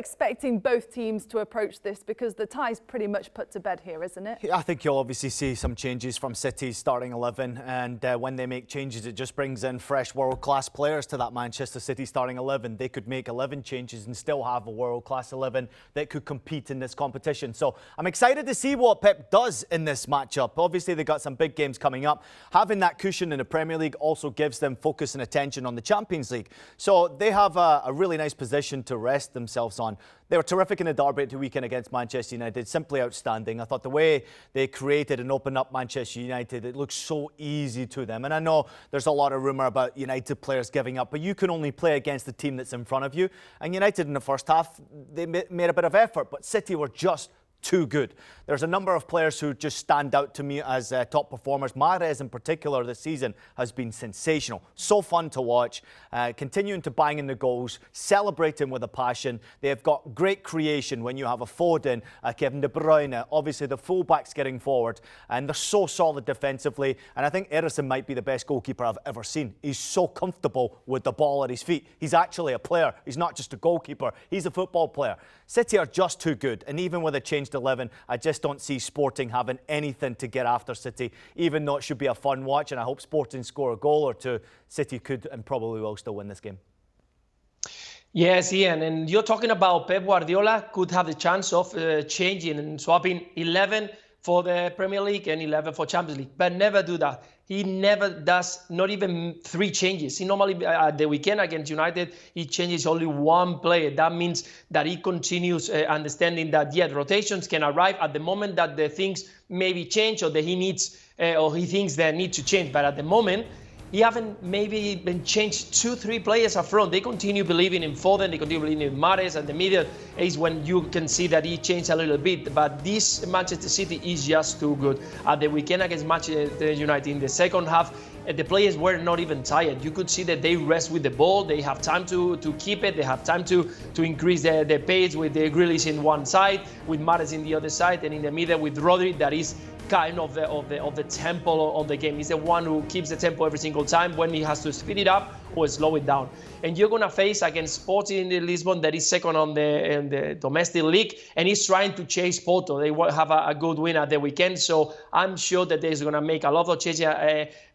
expecting both teams to approach this because the tie's pretty much put to bed here, isn't it? I think you'll obviously see some changes from City's starting 11, and when they make changes, it just brings in fresh world-class players to that Manchester City starting 11. They could make 11 changes and still have a world-class 11 that could compete in this competition. So I'm excited to see what Pep does in this matchup. Obviously, they've got some big games coming up. Having that cushion in the Premier League also gives them focus and attention on the Champions League. So they have a really nice position to rest themselves on. They were terrific in the derby at the weekend against Manchester United, simply outstanding. I thought the way they created and opened up Manchester United, it looks so easy to them. And I know there's a lot of rumour about United players giving up, but you can only play against the team that's in front of you. And United in the first half, they made a bit of effort, but City were just too good. There's a number of players who just stand out to me as top performers. Mahrez in particular this season has been sensational. So fun to watch. Continuing to bang in the goals, celebrating with a passion. They've got great creation when you have a Foden, Kevin De Bruyne, obviously the fullbacks getting forward, and they're so solid defensively. And I think Ederson might be the best goalkeeper I've ever seen. He's so comfortable with the ball at his feet. He's actually a player. He's not just a goalkeeper. He's a football player. City are just too good, and even with a changed 11, I just don't see Sporting having anything to get after City, even though it should be a fun watch, and I hope Sporting score a goal or two. City could and probably will still win this game. Yes, Ian, and you're talking about Pep Guardiola could have the chance of changing and swapping 11 for the Premier League and 11 for Champions League, but never do that. He never does, not even 3 changes. He normally, at the weekend against United, he changes only 1 player. That means that he continues understanding that, yeah, rotations can arrive at the moment that the things maybe change or that he needs, or he thinks they need to change. But at the moment, he haven't maybe even changed 2-3 players up front. They continue believing in Foden, they continue believing in Mahrez, and the middle is when you can see that he changed a little bit. But this Manchester City is just too good. At the weekend against Manchester United in the second half, the players were not even tired. You could see that they rest with the ball. They have time to keep it. They have time to increase their pace with the Grealish in one side, with Mahrez in the other side, and in the middle with Rodri, that is kind of the tempo of the game. He's the one who keeps the tempo every single time when he has to speed it up or slow it down. And you're going to face against Sporting Lisbon, that is second on the domestic league, and he's trying to chase Porto. They will have a good win at the weekend, so I'm sure that they're going to make a lot of changes.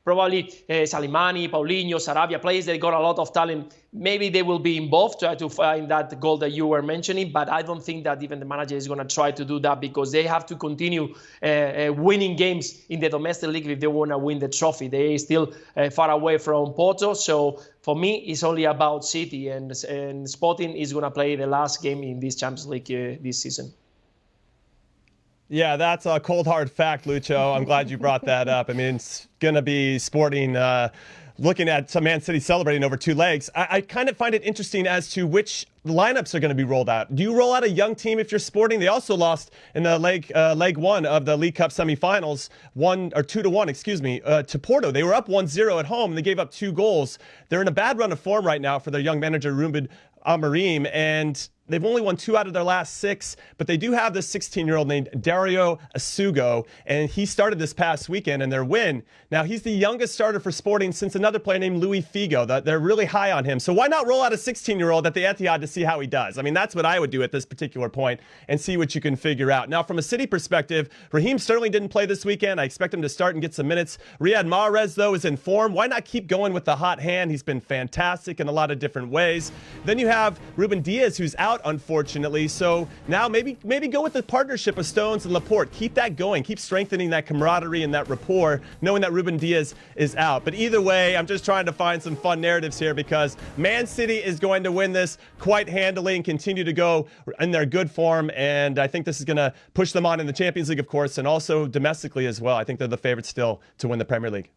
Probably Salimani, Paulinho, Sarabia, players that got a lot of talent. Maybe they will be involved, try to find that goal that you were mentioning, but I don't think that even the manager is going to try to do that because they have to continue winning games in the domestic league if they want to win the trophy. They are still far away from Porto, so for me, it's only about City, and Sporting is going to play the last game in this Champions League this season. Yeah, that's a cold, hard fact, Lucho. I'm glad you brought that up. I mean, it's going to be Sporting looking at some Man City celebrating over 2 legs. I kind of find it interesting as to which lineups are going to be rolled out. Do you roll out a young team if you're Sporting? They also lost in the leg 1 of the League Cup semifinals, 2-1, to Porto. They were up 1-0 at home and they gave up 2 goals. They're in a bad run of form right now for their young manager Ruben Amorim, and they've only won 2 out of their last 6, but they do have this 16-year-old named Dario Asugo, and he started this past weekend in their win. Now, he's the youngest starter for Sporting since another player named Luis Figo. They're really high on him. So why not roll out a 16-year-old at the Etihad to see how he does? I mean, that's what I would do at this particular point and see what you can figure out. Now, from a City perspective, Raheem Sterling didn't play this weekend. I expect him to start and get some minutes. Riyad Mahrez, though, is in form. Why not keep going with the hot hand? He's been fantastic in a lot of different ways. Then you have Ruben Diaz, who's out, unfortunately. So now maybe go with the partnership of Stones and Laporte. Keep that going. Keep strengthening that camaraderie and that rapport, knowing that Ruben Diaz is out. But either way, I'm just trying to find some fun narratives here because Man City is going to win this quite handily and continue to go in their good form. And I think this is going to push them on in the Champions League, of course, and also domestically as well. I think they're the favorites still to win the Premier League.